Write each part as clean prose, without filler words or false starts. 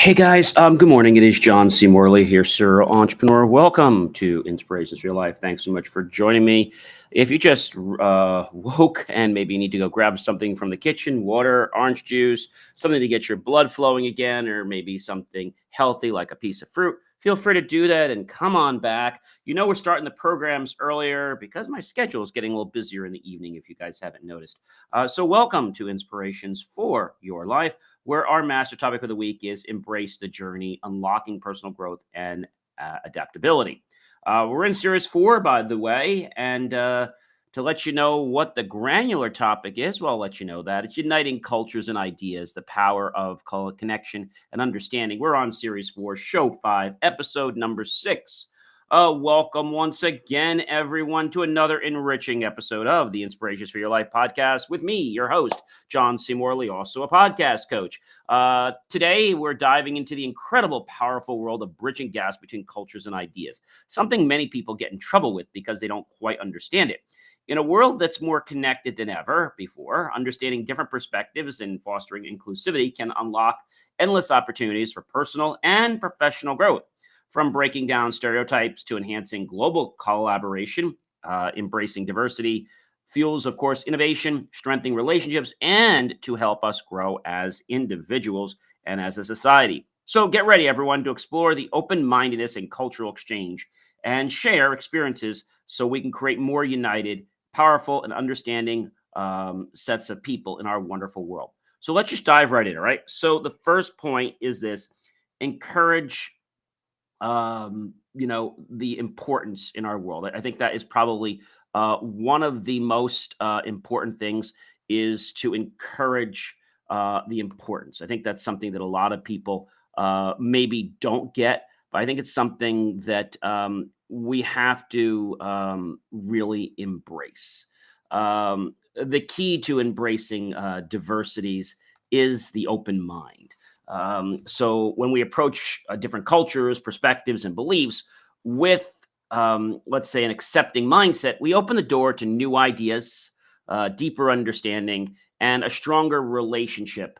Hey guys, good morning. It is John C. Morley here, serial entrepreneur. Welcome to Inspirations for Your Life. Thanks so much for joining me. If you just woke and maybe you need to go grab something from the kitchen, water, orange juice, something to get your blood flowing again, or maybe something healthy like a piece of fruit, feel free to do that and come on back. We're starting the programs earlier because my schedule is getting a little busier in the evening, if you guys haven't noticed. So welcome to Inspirations for Your Life, where our master topic of the week is embrace the journey, unlocking personal growth and adaptability. We're in series 4, by the way, and to let you know what the granular topic is, well, I'll let you know that it's uniting cultures and ideas, the power of connection and understanding. We're on series 4, show 5, episode number 6. Welcome once again, everyone, to another enriching episode of the Inspirations for Your Life podcast with me, your host, John C. Morley, also a podcast coach. Today, we're diving into the incredible, powerful world of bridging gaps between cultures and ideas, something many people get in trouble with because they don't quite understand it. In a world that's more connected than ever before, understanding different perspectives and fostering inclusivity can unlock endless opportunities for personal and professional growth. From breaking down stereotypes to enhancing global collaboration, embracing diversity fuels, of course, innovation, strengthening relationships, and to help us grow as individuals and as a society. So get ready, everyone, to explore the open-mindedness and cultural exchange and share experiences so we can create more united, powerful, and understanding sets of people in our wonderful world. So let's just dive right in, all right? So the first point is this: encourage the importance in our world. I think that is probably one of the most important things is to encourage the importance. I think that's something that a lot of people maybe don't get, but I think it's something that we have to really embrace. The key to embracing diversities is the open mind. So when we approach different cultures, perspectives, and beliefs with, let's say, an accepting mindset, we open the door to new ideas, deeper understanding, and a stronger relationship.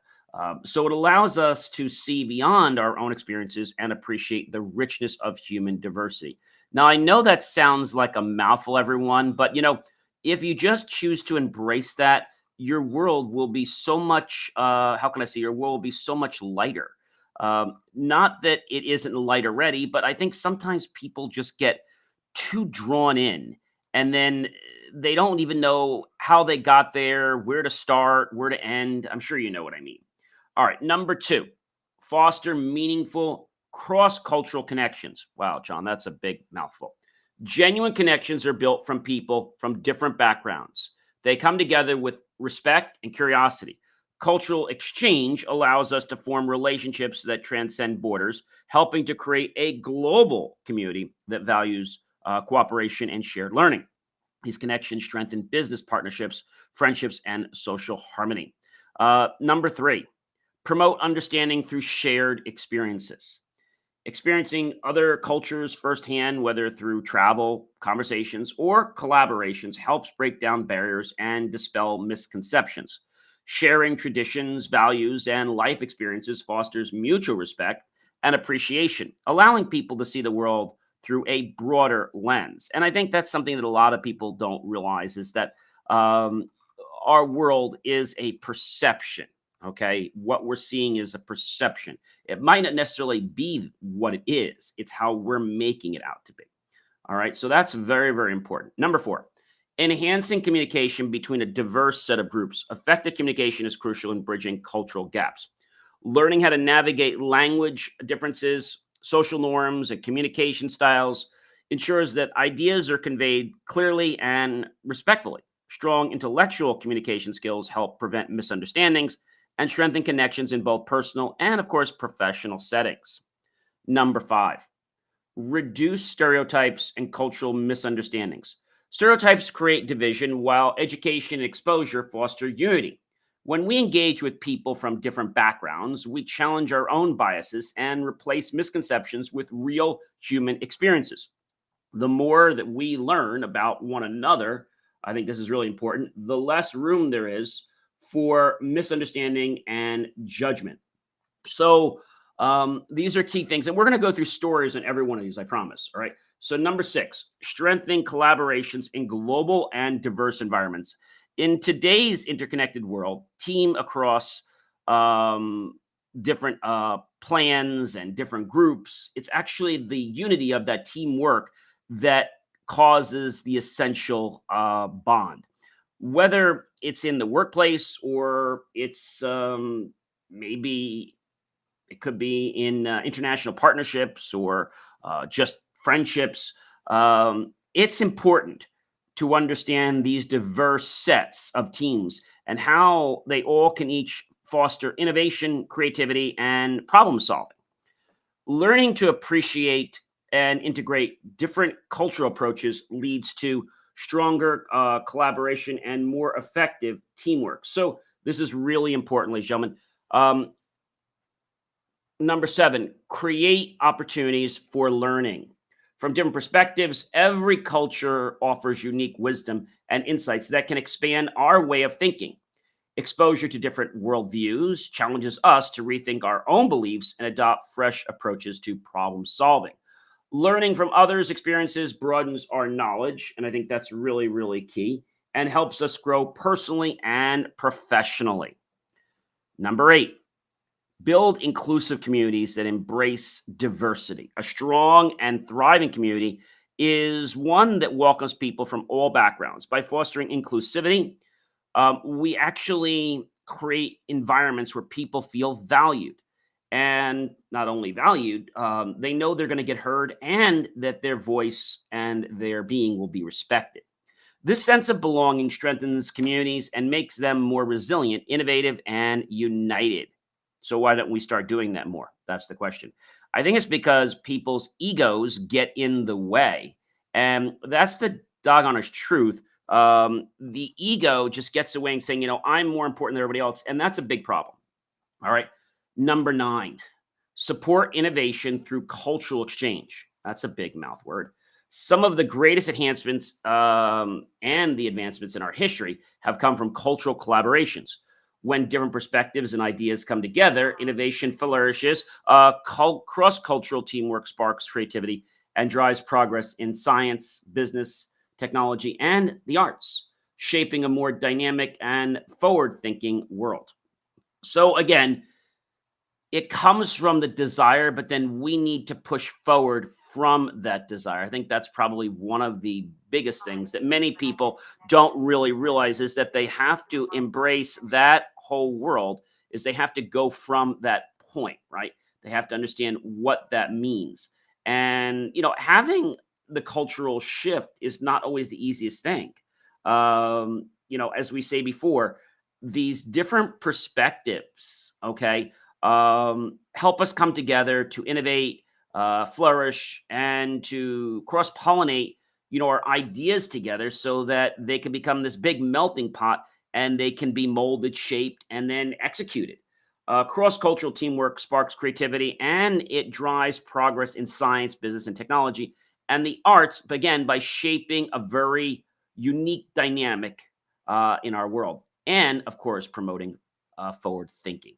So it allows us to see beyond our own experiences and appreciate the richness of human diversity. Now, I know that sounds like a mouthful, everyone, but if you just choose to embrace that, your world will be so much, how can I say, your world will be so much lighter. Not that it isn't light already, but I think sometimes people just get too drawn in and then they don't even know how they got there, where to start, where to end. I'm sure you know what I mean. All right, number 2, foster meaningful cross-cultural connections. Wow, John, that's a big mouthful. Genuine connections are built from people from different backgrounds. They come together with respect and curiosity. Cultural exchange allows us to form relationships that transcend borders, helping to create a global community that values cooperation and shared learning. These connections strengthen business partnerships, friendships, and social harmony. Number 3, promote understanding through shared experiences. Experiencing other cultures firsthand, whether through travel, conversations, or collaborations, helps break down barriers and dispel misconceptions. Sharing traditions, values, and life experiences fosters mutual respect and appreciation, allowing people to see the world through a broader lens. And I think that's something that a lot of people don't realize is that um, our world is a perception. Okay. What we're seeing is a perception. It might not necessarily be what it is, it's how we're making it out to be. All right. So that's very, very important. Number 4, enhancing communication between a diverse set of groups. Effective communication is crucial in bridging cultural gaps. Learning how to navigate language differences, social norms, and communication styles ensures that ideas are conveyed clearly and respectfully. Strong intellectual communication skills help prevent misunderstandings and strengthen connections in both personal and, of course, professional settings. Number 5, reduce stereotypes and cultural misunderstandings. Stereotypes create division, while education and exposure foster unity. When we engage with people from different backgrounds, we challenge our own biases and replace misconceptions with real human experiences. The more that we learn about one another, I think this is really important, the less room there is for misunderstanding and judgment. So, These are key things, and we're going to go through stories on every one of these, I promise. All right. So, number six, strengthening collaborations in global and diverse environments. In today's interconnected world, team across um, different plans and different groups, it's actually the unity of that teamwork that causes the essential bond. Whether it's in the workplace or it's maybe it could be in international partnerships or just friendships. It's important to understand these diverse sets of teams and how they all can each foster innovation, creativity, and problem solving. Learning to appreciate and integrate different cultural approaches leads to stronger collaboration and more effective teamwork. So, this is really important, ladies and gentlemen. Number seven, create opportunities for learning. From different perspectives, every culture offers unique wisdom and insights that can expand our way of thinking. Exposure to different worldviews challenges us to rethink our own beliefs and adopt fresh approaches to problem solving. Learning from others' experiences broadens our knowledge, and I think that's really, really key, and helps us grow personally and professionally. Number eight, build inclusive communities that embrace diversity. A strong and thriving community is one that welcomes people from all backgrounds. By fostering inclusivity, we actually create environments where people feel valued. And not only valued, they know they're going to get heard and that their voice and their being will be respected. This sense of belonging strengthens communities and makes them more resilient, innovative, and united. So, why don't we start doing that more? That's the question. I think it's because people's egos get in the way. And that's the doggone truth. The ego just gets away and saying, I'm more important than everybody else. And that's a big problem. All right. Number nine, support innovation through cultural exchange. That's a big mouth word. Some of the greatest enhancements and the advancements in our history have come from cultural collaborations. When different perspectives and ideas come together, innovation flourishes. Cross cultural teamwork sparks creativity and drives progress in science, business, technology, and the arts, shaping a more dynamic and forward thinking world. So, again, it comes from the desire, but then we need to push forward from that desire. I think that's probably one of the biggest things that many people don't really realize is that they have to embrace that whole world is they have to go from that point, right? They have to understand what that means. And, having the cultural shift is not always the easiest thing. As we say before, these different perspectives, okay, help us come together to innovate, flourish, and to cross pollinate, our ideas together so that they can become this big melting pot and they can be molded, shaped, and then executed. Cross cultural teamwork sparks creativity and it drives progress in science, business, and technology, and the arts, again, by shaping a very unique dynamic in our world, and of course, promoting forward thinking.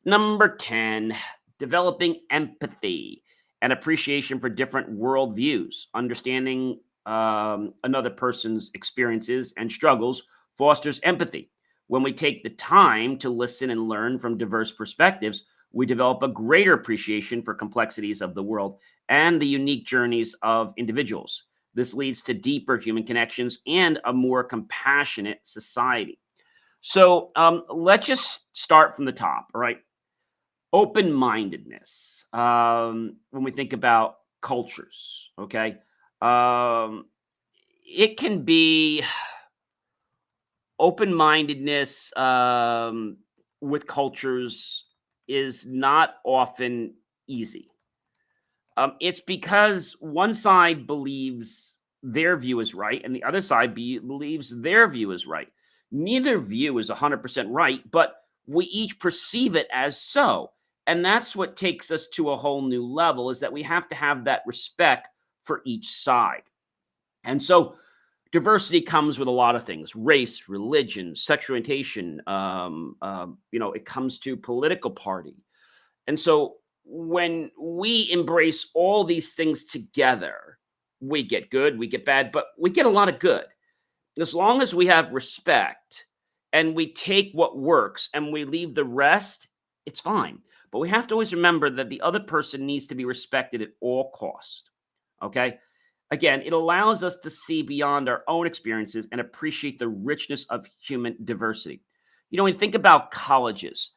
Number 10, developing empathy and appreciation for different worldviews. Understanding another person's experiences and struggles fosters empathy. When we take the time to listen and learn from diverse perspectives, we develop a greater appreciation for complexities of the world and the unique journeys of individuals. This leads to deeper human connections and a more compassionate society. So let's just start from the top, all right? Open-mindedness. When we think about cultures, okay, um, it can be open-mindedness with cultures is not often easy. It's because one side believes their view is right and the other side believes their view is right. Neither view is 100% right, but we each perceive it as so. And that's what takes us to a whole new level is that we have to have that respect for each side. And so diversity comes with a lot of things: race, religion, sexual orientation. It comes to political party. And so when we embrace all these things together, we get good, we get bad, but we get a lot of good. As long as we have respect and we take what works and we leave the rest, it's fine. But we have to always remember that the other person needs to be respected at all cost. Okay? Again, it allows us to see beyond our own experiences and appreciate the richness of human diversity. When you think about colleges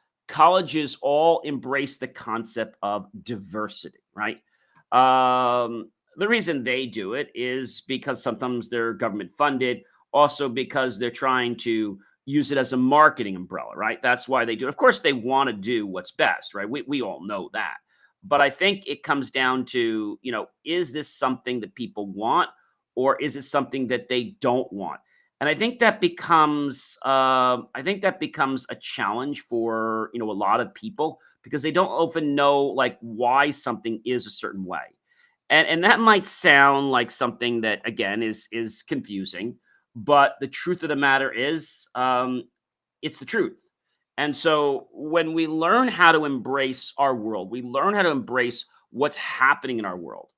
all embrace the concept of diversity, right? The reason they do it is because sometimes they're government funded, also because they're trying to use it as a marketing umbrella, right? That's why they do it. Of course, they want to do what's best, right? We all know that. But I think it comes down to, is this something that people want or is it something that they don't want? And I think that becomes a challenge for, a lot of people because they don't often know like why something is a certain way. And that might sound like something that again is confusing, but the truth of the matter is it's the truth. And so when we learn how to embrace our world, we learn how to embrace what's happening in our world.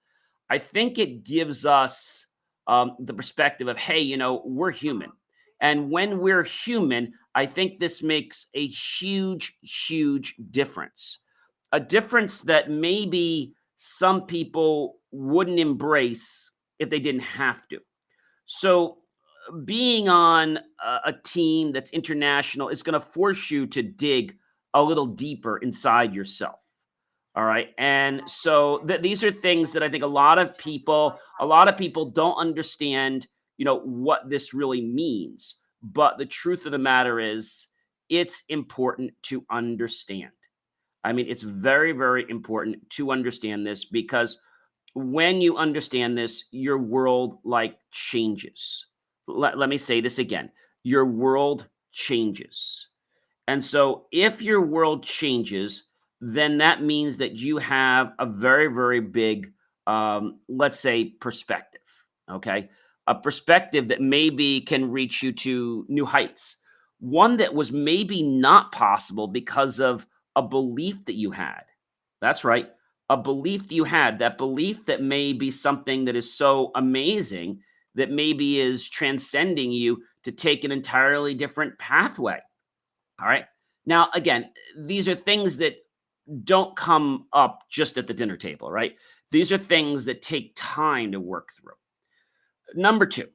I think it gives us the perspective of, hey, we're human. And when we're human, I think this makes a huge, huge difference. A difference that maybe some people wouldn't embrace if they didn't have to. So, being on a team that's international is going to force you to dig a little deeper inside yourself. All right. And so these are things that I think a lot of people don't understand, what this really means. But the truth of the matter is it's important to understand. I mean, it's very, very important to understand this because when you understand this, your world like changes. Let me say this again. Your world changes. And so if your world changes, then that means that you have a very, very big, let's say, perspective. Okay. A perspective that maybe can reach you to new heights. One that was maybe not possible because of a belief that you had. That's right. A belief that you had, that belief that may be something that is so amazing that maybe is transcending you to take an entirely different pathway. All right. Now, again, these are things that don't come up just at the dinner table, right? These are things that take time to work through. Number two,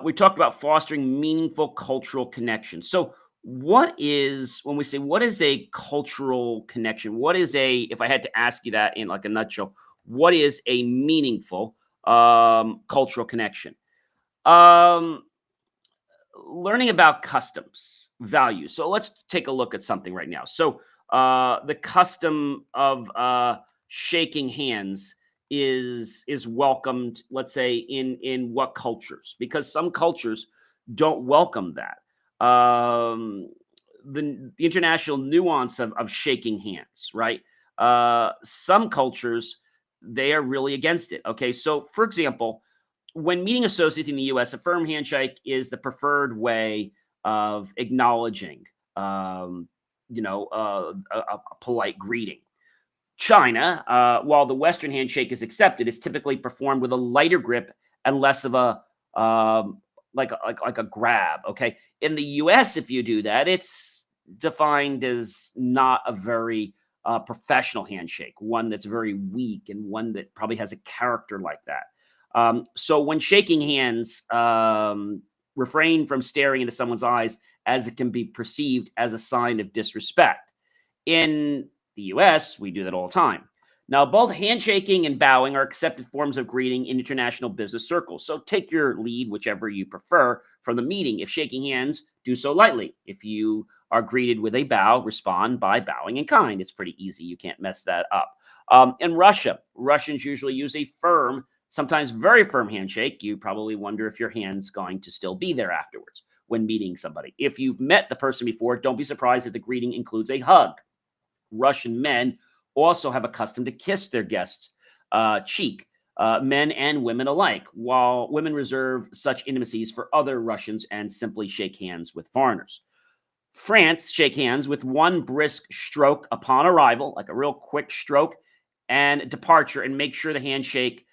we talked about fostering meaningful cultural connections. So, when we say what is a cultural connection? If I had to ask you that in like a nutshell, what is a meaningful cultural connection? Um, Learning about customs, values. So let's take a look at something right now. So the custom of shaking hands is welcomed. Let's say in what cultures? Because some cultures don't welcome that. The international nuance of shaking hands, right? Some cultures they are really against it. Okay, so for example when meeting associates in the US, a firm handshake is the preferred way of acknowledging, a polite greeting. China, while the Western handshake is accepted, is typically performed with a lighter grip and less of a like a grab. Okay, in the U.S., if you do that, it's defined as not a very professional handshake, one that's very weak and one that probably has a character like that. So when shaking hands, refrain from staring into someone's eyes as it can be perceived as a sign of disrespect. In the US, we do that all the time. Now, both handshaking and bowing are accepted forms of greeting in international business circles. So take your lead, whichever you prefer, from the meeting. If shaking hands, do so lightly. If you are greeted with a bow, respond by bowing in kind. It's pretty easy. You can't mess that up. In Russia, Russians usually use a firm, sometimes very firm handshake. You probably wonder if your hand's going to still be there afterwards when meeting somebody. If you've met the person before, don't be surprised if the greeting includes a hug. Russian men also have a custom to kiss their guests' cheek, men and women alike, while women reserve such intimacies for other Russians and simply shake hands with foreigners. France shake hands with one brisk stroke upon arrival, like a real quick stroke, and departure, and make sure the handshake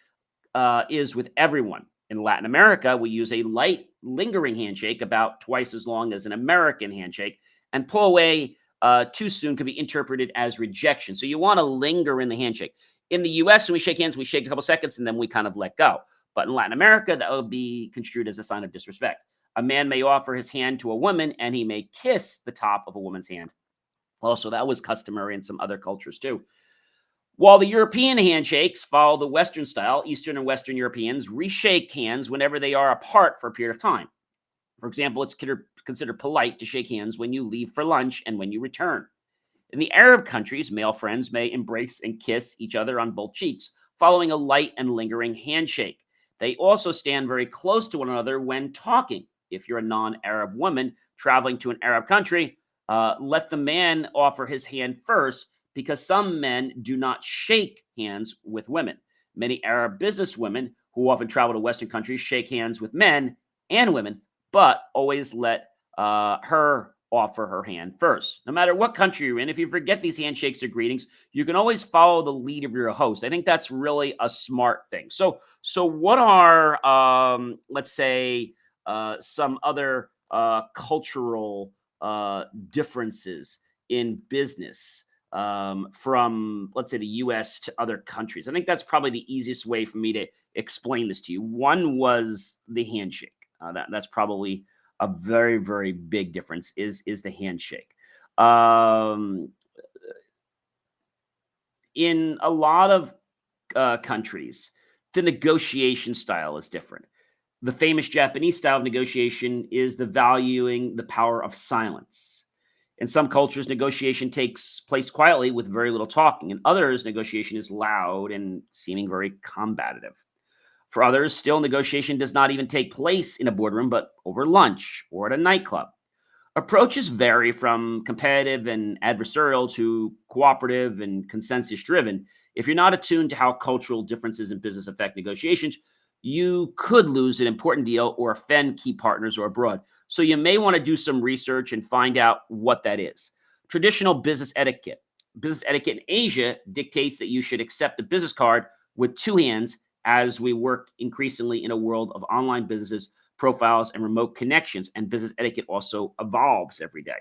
is with everyone. In Latin America, we use a light, lingering handshake about twice as long as an American handshake, and pull away too soon could be interpreted as rejection. So you want to linger in the handshake. In the US, when we shake hands, we shake a couple seconds and then we kind of let go. But in Latin America, that would be construed as a sign of disrespect. A man may offer his hand to a woman and he may kiss the top of a woman's hand. Also, that was customary in some other cultures too. While the European handshakes follow the Western style, Eastern and Western Europeans reshake hands whenever they are apart for a period of time. For example, it's considered polite to shake hands when you leave for lunch and when you return. In the Arab countries, male friends may embrace and kiss each other on both cheeks, following a light and lingering handshake. They also stand very close to one another when talking. If you're a non Arab woman traveling to an Arab country, let the man offer his hand first because some men do not shake hands with women. Many Arab businesswomen who often travel to Western countries shake hands with men and women, but always let her offer her hand first. No matter what country you're in, if you forget these handshakes or greetings, you can always follow the lead of your host. I think that's really a smart thing. So what are, let's say, some other cultural differences in business from, let's say, the US to other countries? I think that's probably the easiest way for me to explain this to you. One was the handshake. That's probably a very, very big difference is the handshake. Um, in a lot of countries, the negotiation style is different. The famous Japanese style of negotiation is the valuing the power of silence. In some cultures, negotiation takes place quietly with very little talking. In others, negotiation is loud and seeming very combative. For others, still, negotiation does not even take place in a boardroom, but over lunch or at a nightclub. Approaches vary from competitive and adversarial to cooperative and consensus driven. If you're not attuned to how cultural differences in business affect negotiations, you could lose an important deal or offend key partners or abroad. So you may want to do some research and find out what that is. Traditional business etiquette. Business etiquette in Asia dictates that you should accept a business card with two hands as we work increasingly in a world of online businesses, profiles, and remote connections, and business etiquette also evolves every day.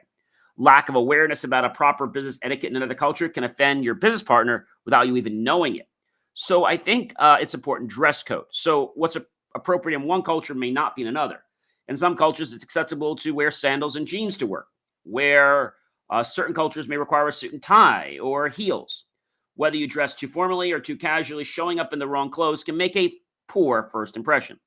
Lack of awareness about a proper business etiquette in another culture can offend your business partner without you even knowing it. So I think it's important. Dress code. So what's appropriate in one culture may not be in another. In some cultures, it's acceptable to wear sandals and jeans to work, where certain cultures may require a suit and tie or heels. Whether you dress too formally or too casually, showing up in the wrong clothes can make a poor first impression.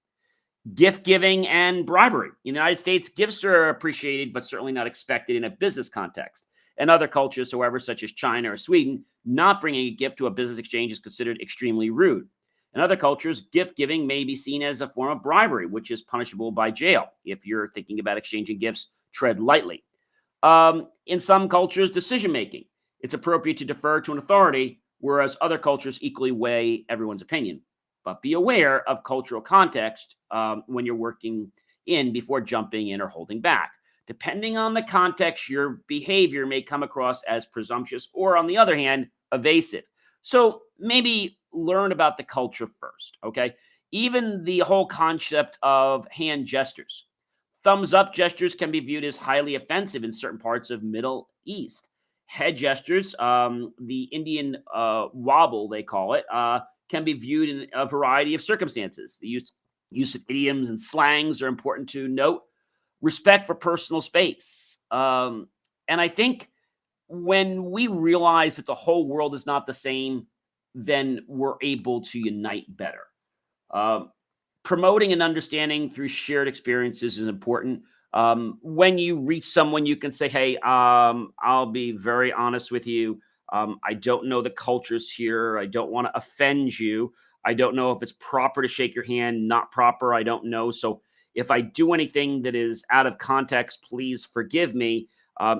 Gift giving and bribery. In the United States, gifts are appreciated, but certainly not expected in a business context. In other cultures, however, such as China or Sweden, not bringing a gift to a business exchange is considered extremely rude. In other cultures, gift giving may be seen as a form of bribery, which is punishable by jail. If you're thinking about exchanging gifts, tread lightly. In some cultures, decision making. It's appropriate to defer to an authority, whereas other cultures equally weigh everyone's opinion. But be aware of cultural context when you're working in before jumping in or holding back. Depending on the context, your behavior may come across as presumptuous or, on the other hand, evasive. So maybe learn about the culture first, okay? Even the whole concept of hand gestures. Thumbs up gestures can be viewed as highly offensive in certain parts of Middle East. Head gestures, the Indian wobble, they call it, can be viewed in a variety of circumstances. The use of idioms and slangs are important to note. Respect for personal space. And I think when we realize that the whole world is not the same, then we're able to unite better. Promoting and understanding through shared experiences is important. When you reach someone, you can say, hey, I'll be very honest with you. I don't know the cultures here. I don't want to offend you. I don't know if it's proper to shake your hand, not proper. I don't know. So if I do anything that is out of context, please forgive me.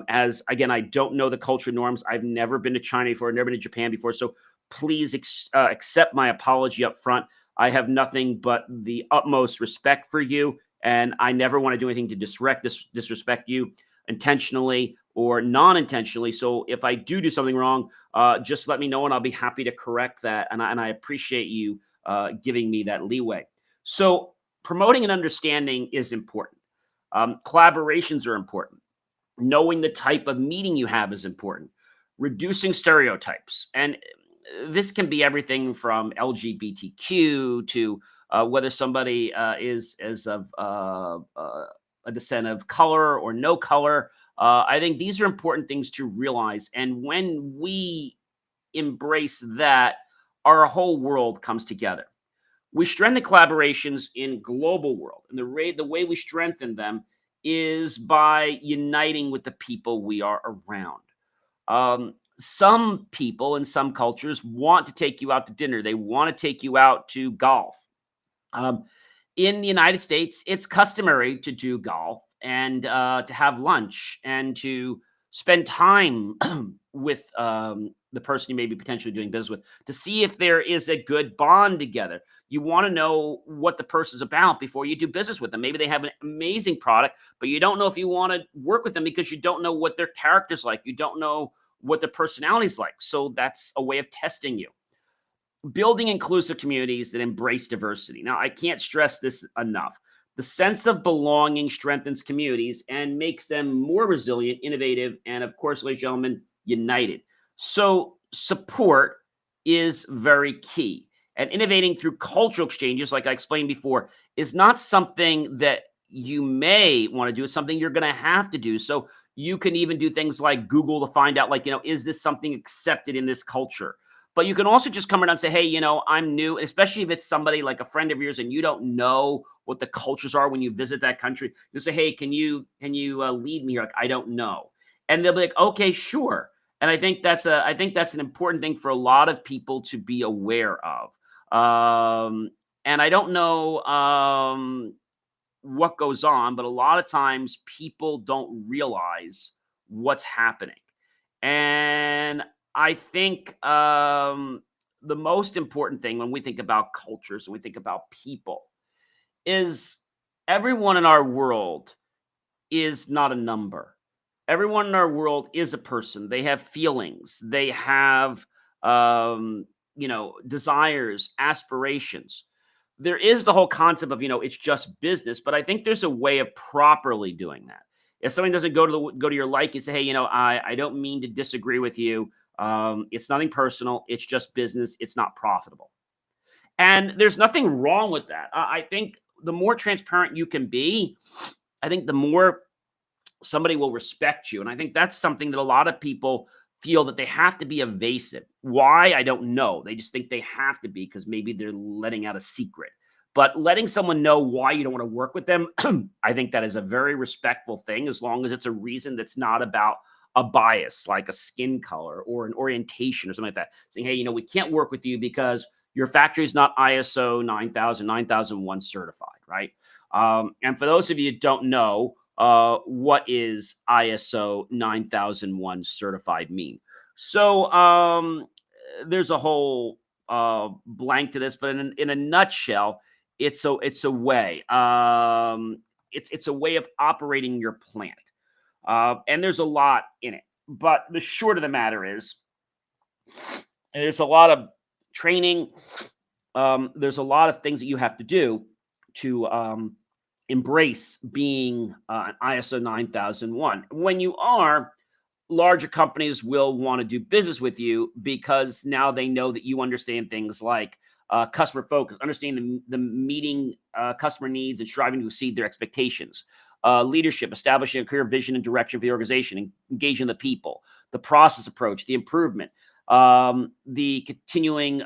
As again, I don't know the culture norms. I've never been to China before, never been to Japan before. So please accept my apology up front. I have nothing but the utmost respect for you, and I never want to do anything to disrespect you intentionally or non-intentionally. So if I do something wrong, just let me know and I'll be happy to correct that. And I appreciate you giving me that leeway. So promoting an understanding is important. Collaborations are important. Knowing the type of meeting you have is important. Reducing stereotypes. And this can be everything from LGBTQ to whether somebody is of a descent of color or no color. I think these are important things to realize. And when we embrace that, our whole world comes together. We strengthen collaborations in global world, and the way we strengthen them is by uniting with the people we are around. Some people in some cultures want to take you out to dinner. They want to take you out to golf. Um, in the United States, it's customary to do golf and to have lunch and to spend time with the person you may be potentially doing business with to see if there is a good bond together. You want to know what the person's about before you do business with them. Maybe they have an amazing product, but you don't know if you want to work with them because you don't know what their character's like. You don't know what their personality's like. So that's a way of testing you. Building inclusive communities that embrace diversity. Now, I can't stress this enough. The sense of belonging strengthens communities and makes them more resilient, innovative, and of course, ladies and gentlemen, united. So, support is very key. And innovating through cultural exchanges, like I explained before, is not something that you may want to do. It's something you're going to have to do. So, you can even do things like Google to find out, like, is this something accepted in this culture? But you can also just come around and say, hey, I'm new, and especially if it's somebody like a friend of yours and you don't know what the cultures are when you visit that country. You say, hey, can you lead me here? Like, I don't know. And they'll be like, okay, sure. And I think that's an important thing for a lot of people to be aware of. And I don't know what goes on, but a lot of times people don't realize what's happening. And I think the most important thing when we think about cultures and we think about people is everyone in our world is not a number. Everyone in our world is a person. They have feelings. They have, desires, aspirations. There is the whole concept of, it's just business, but I think there's a way of properly doing that. If something doesn't go to your like, you say, hey, I don't mean to disagree with you. It's nothing personal. It's just business. It's not profitable. And there's nothing wrong with that. I think the more transparent you can be, I think the more somebody will respect you. And I think that's something that a lot of people feel that they have to be evasive. Why? I don't know. They just think they have to be because maybe they're letting out a secret. But letting someone know why you don't want to work with them, I think that is a very respectful thing as long as it's a reason that's not about a bias like a skin color or an orientation or something like that. Saying, hey, we can't work with you because your factory is not ISO 9000, 9001 certified, right? And for those of you who don't know, what is ISO 9001 certified mean? So there's a whole blank to this, but in a nutshell, it's a way. It's a way of operating your plant, and there's a lot in it. But the short of the matter is, there's a lot of training. There's a lot of things that you have to do to embrace being an ISO 9001. When you are, larger companies will want to do business with you because now they know that you understand things like customer focus, understanding the meeting customer needs and striving to exceed their expectations. Leadership, establishing a clear vision and direction for the organization, engaging the people, the process approach, the improvement, the continuing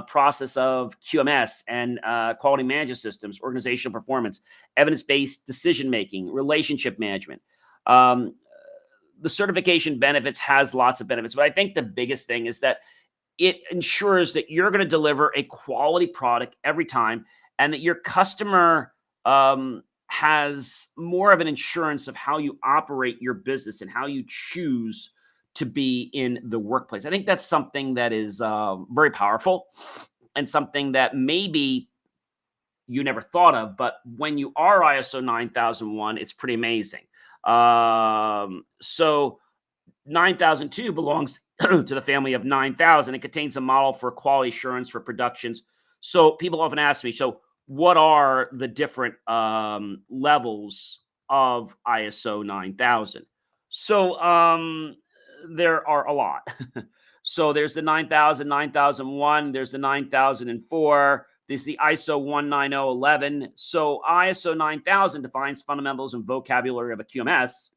process of QMS and quality management systems, organizational performance, evidence-based decision-making, relationship management. The certification benefits has lots of benefits, but I think the biggest thing is that it ensures that you're going to deliver a quality product every time and that your customer has more of an insurance of how you operate your business and how you choose to be in the workplace. I think that's something that is very powerful and something that maybe you never thought of, but when you are ISO 9001, it's pretty amazing. So 9002 belongs to the family of 9000. It contains a model for quality assurance for productions. So people often ask me, so what are the different levels of ISO 9000? So there are a lot. So there's the 9000, 9001, there's the 9004, there's the ISO 19011. So ISO 9000 defines fundamentals and vocabulary of a QMS,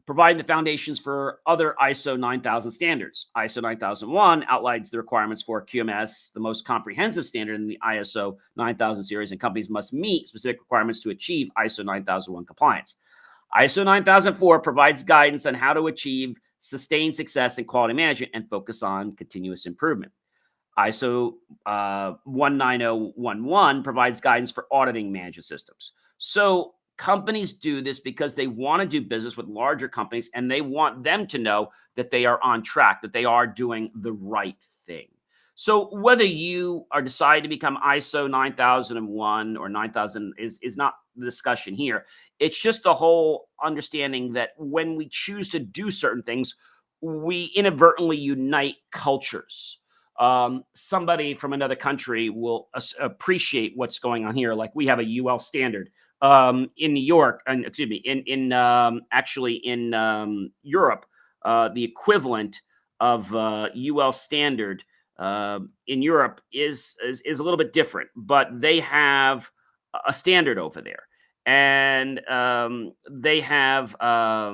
providing the foundations for other ISO 9000 standards. ISO 9001 outlines the requirements for QMS, the most comprehensive standard in the ISO 9000 series, and companies must meet specific requirements to achieve ISO 9001 compliance. ISO 9004 provides guidance on how to achieve sustained success in quality management and focus on continuous improvement. ISO 19011 provides guidance for auditing management systems. So companies do this because they want to do business with larger companies and they want them to know that they are on track, that they are doing the right thing. So whether you are deciding to become ISO 9001 or 9000 is not the discussion here. It's just the whole understanding that when we choose to do certain things, we inadvertently unite cultures. Somebody from another country will appreciate what's going on here. Like we have a UL standard in New York, and excuse me, in actually in Europe, the equivalent of UL standard in Europe is a little bit different, but they have a standard over there, and they have a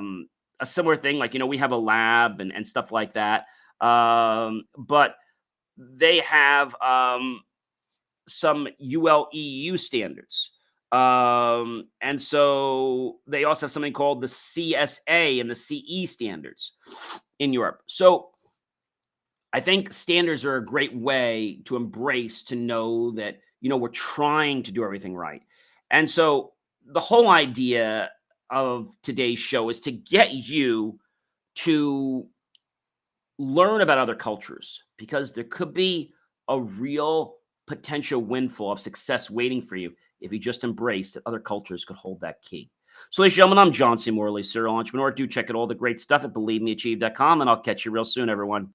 similar thing. Like we have a lab and stuff like that, but they have some ULEU standards. And so they also have something called the CSA and the CE standards in Europe. So I think standards are a great way to embrace, to know that, we're trying to do everything right. And so the whole idea of today's show is to get you to learn about other cultures, because there could be a real potential windfall of success waiting for you if you just embrace that other cultures could hold that key. So, ladies and gentlemen, I'm John C. Morley, serial entrepreneur. Do check out all the great stuff at believemeachieve.com, and I'll catch you real soon, everyone.